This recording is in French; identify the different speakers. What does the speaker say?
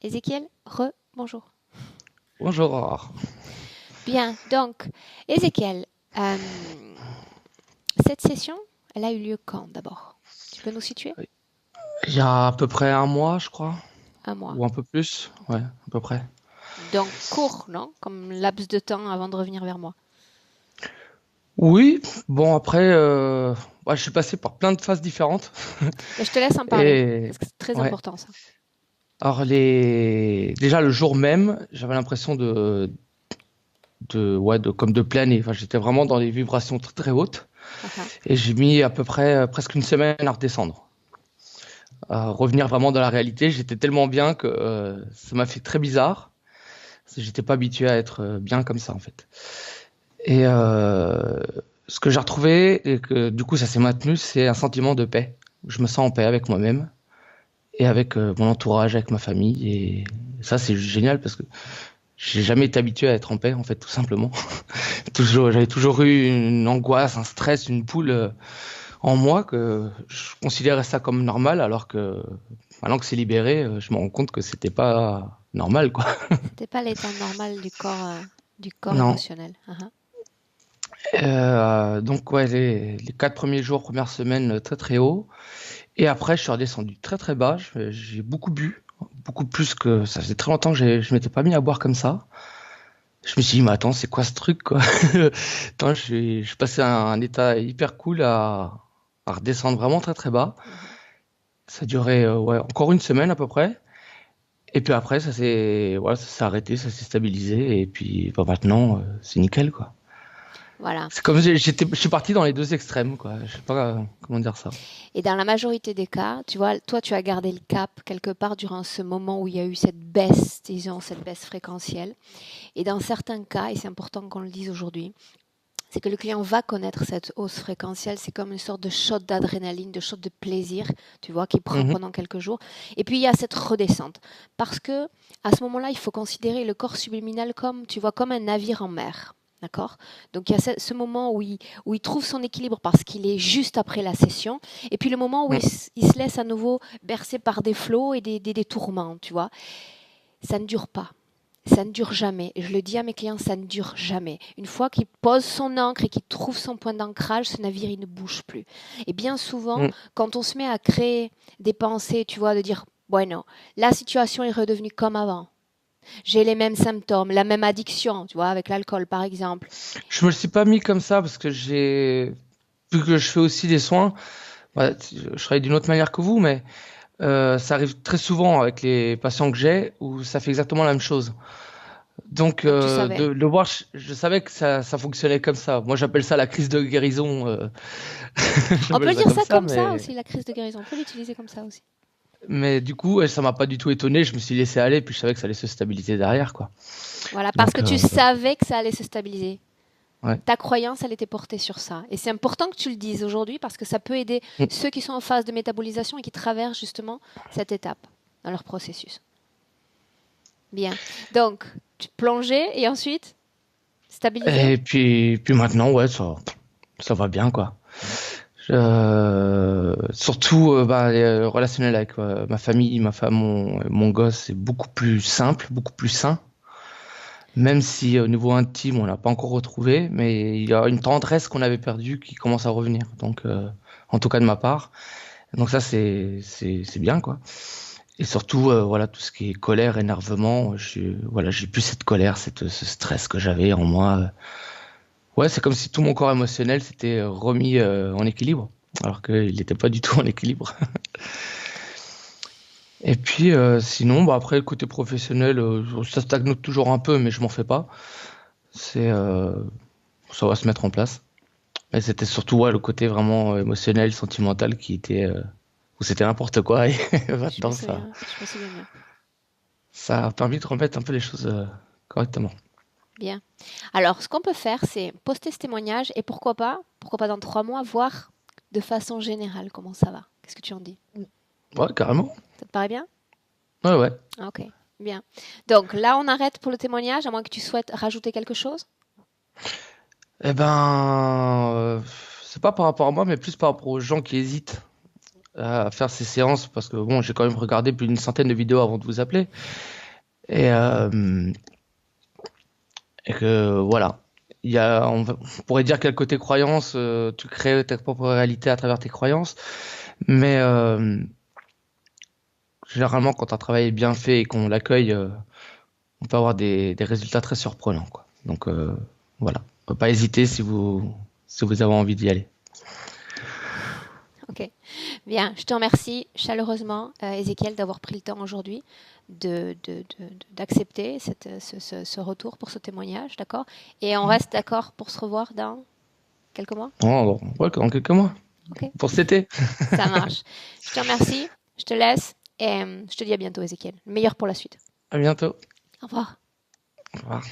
Speaker 1: Ézéchiel, bonjour.
Speaker 2: Bonjour.
Speaker 1: Bien, donc, Ézéchiel, euh, cette session, elle a eu lieu quand d'abord? Tu peux nous situer?
Speaker 2: Il y a à peu près un mois, je crois,
Speaker 1: Un mois.
Speaker 2: ou un peu plus.
Speaker 1: Ok.
Speaker 2: Ouais, à peu près.
Speaker 1: Donc, court, non? Comme laps de temps avant de revenir vers moi.
Speaker 2: Oui, bon après, ouais, je suis passé par plein de phases différentes.
Speaker 1: Mais je te laisse en parler,
Speaker 2: Et
Speaker 1: parce que c'est très
Speaker 2: ouais.
Speaker 1: important ça.
Speaker 2: Alors déjà le jour même, j'avais l'impression comme de planer. Enfin, j'étais vraiment dans des vibrations très très hautes.
Speaker 1: Ah ah.
Speaker 2: Et j'ai mis à peu près presque une semaine à redescendre, à revenir vraiment dans la réalité. J'étais tellement bien que ça m'a fait très bizarre. J'étais pas habitué à être bien comme ça en fait. Et ce que j'ai retrouvé, et que du coup ça s'est maintenu, c'est un sentiment de paix. Je me sens en paix avec moi-même et avec mon entourage, avec ma famille. Et ça, c'est génial parce que j'ai jamais été habitué à être en paix, en fait, tout simplement. J'avais toujours eu une angoisse, un stress, une boule en moi que je considérais ça comme normal, alors que maintenant que c'est libéré, je me rends compte que c'était pas normal, quoi.
Speaker 1: C'était pas l'état normal du corps
Speaker 2: Non.
Speaker 1: émotionnel. Ah ah.
Speaker 2: Donc ouais, les 4 premiers jours, première semaine, très très haut. Et après, je suis redescendu très très bas. J'ai beaucoup bu, beaucoup plus que ça faisait très longtemps que je m'étais pas mis à boire comme ça. Je me suis dit, mais attends, c'est quoi ce truc, quoi? Attends, je suis passé à un état hyper cool à redescendre vraiment très très bas.
Speaker 1: Mhm.
Speaker 2: Ça a duré ouais, encore une semaine à peu près. Et puis après, ça s'est arrêté, ça s'est stabilisé. Et puis bah, maintenant, c'est nickel, quoi.
Speaker 1: Voilà.
Speaker 2: C'est comme je suis parti dans les deux extrêmes, quoi. Je sais pas comment dire ça.
Speaker 1: Et dans la majorité des cas, tu vois, toi, tu as gardé le cap quelque part durant ce moment où il y a eu cette baisse, disons, cette baisse fréquentielle. Et dans certains cas, et c'est important qu'on le dise aujourd'hui, c'est que le client va connaître cette hausse fréquentielle. C'est comme une sorte de shot d'adrénaline, de shot de plaisir, tu vois, qu'il prend
Speaker 2: Mhm.
Speaker 1: pendant quelques jours. Et puis il y a cette redescente, parce que à ce moment-là, il faut considérer le corps subliminal comme, tu vois, comme un navire en mer. D'accord. Donc il y a ce moment où il trouve son équilibre parce qu'il est juste après la session, et puis le moment où
Speaker 2: Mhm.
Speaker 1: il se laisse à nouveau bercer par des flots et des tourments, tu vois. Ça ne dure pas. Ça ne dure jamais. Je le dis à mes clients, ça ne dure jamais. Une fois qu'il pose son ancre et qu'il trouve son point d'ancrage, ce navire, il ne bouge plus. Et bien souvent,
Speaker 2: Mhm.
Speaker 1: quand on se met à créer des pensées, tu vois, de dire, bueno, la situation est redevenue comme avant. J'ai les mêmes symptômes, la même addiction, tu vois, avec l'alcool, par exemple.
Speaker 2: Je me le suis pas mis comme ça parce que vu que je fais aussi des soins, ouais, je travaille d'une autre manière que vous, mais ça arrive très souvent avec les patients que j'ai où ça fait exactement la même chose. Donc,
Speaker 1: Donc tu savais.
Speaker 2: de le voir, je savais que ça fonctionnait comme ça. Moi, j'appelle ça la crise de guérison.
Speaker 1: On peut
Speaker 2: J'appelle
Speaker 1: le
Speaker 2: ça
Speaker 1: dire
Speaker 2: comme
Speaker 1: ça
Speaker 2: ça,
Speaker 1: comme ça
Speaker 2: mais
Speaker 1: aussi, la crise de guérison. On peut l'utiliser comme ça aussi.
Speaker 2: du coup, ouais, ça m'a pas du tout étonné. Je me suis laissé aller, puis je savais que ça allait se stabiliser derrière, quoi.
Speaker 1: Voilà, parce que
Speaker 2: Donc,
Speaker 1: tu savais que ça allait se stabiliser.
Speaker 2: ouais.
Speaker 1: Ta croyance, elle était portée sur ça. Et c'est important que tu le dises aujourd'hui parce que ça peut aider
Speaker 2: Mm.
Speaker 1: ceux qui sont en phase de métabolisation et qui traversent justement cette étape dans leur processus. Bien. Donc, tu plongeais et ensuite stabiliser.
Speaker 2: Puis maintenant, ouais, ça va bien, quoi. Surtout, bah, relationnel avec ma famille, ma femme, mon gosse, c'est beaucoup plus simple, beaucoup plus sain. Même si au niveau intime, on l'a pas encore retrouvé, mais il y a une tendresse qu'on avait perdue qui commence à revenir. Donc, en tout cas de ma part. Donc ça, c'est bien, quoi. Et surtout, voilà, tout ce qui est colère, énervement, voilà, j'ai plus cette colère, ce stress que j'avais en moi. Ouais, c'est comme si tout mon corps émotionnel s'était remis en équilibre, alors qu'il n'était pas du tout en équilibre. Et puis, sinon, bah après, le côté professionnel, ça stagne toujours un peu, mais je m'en fais pas. C'est, ça va se mettre en place. Mais c'était surtout ouais, le côté vraiment émotionnel, sentimental qui était où c'était n'importe quoi. Et
Speaker 1: Je me
Speaker 2: maintenant,
Speaker 1: souviens, je me souviens bien.
Speaker 2: ça a permis de remettre un peu les choses correctement.
Speaker 1: Bien. Alors, ce qu'on peut faire, c'est poster ce témoignage et pourquoi pas dans 3 mois, voir de façon générale comment ça va. Qu'est-ce que tu en dis?
Speaker 2: Ouais, carrément.
Speaker 1: Ça te paraît bien?
Speaker 2: Ouais, ouais.
Speaker 1: Ok, bien. Donc là, on arrête pour le témoignage, à moins que tu souhaites rajouter quelque chose.
Speaker 2: Eh ben, c'est pas par rapport à moi, mais plus par rapport aux gens qui hésitent à faire ces séances parce que bon, j'ai quand même regardé plus d'une centaine de vidéos avant de vous appeler. Et, euh, et que voilà. On pourrait dire qu'il y a le côté croyance, tu crées ta propre réalité à travers tes croyances, mais généralement quand un travail est bien fait et qu'on l'accueille, on peut avoir des résultats très surprenants, quoi. Donc voilà, faut pas hésiter si vous avez envie d'y aller.
Speaker 1: Ok, bien, je te remercie chaleureusement, Ézéchiel, d'avoir pris le temps aujourd'hui d'accepter ce retour pour ce témoignage, d'accord? Et on reste d'accord pour se revoir dans quelques mois?
Speaker 2: Oh, ouais, dans quelques mois,
Speaker 1: Ok,
Speaker 2: pour cet été.
Speaker 1: ça marche. Je te remercie, je te laisse et je te dis à bientôt, Ézéchiel. Le meilleur pour la suite.
Speaker 2: À bientôt.
Speaker 1: Au revoir.
Speaker 2: Au revoir.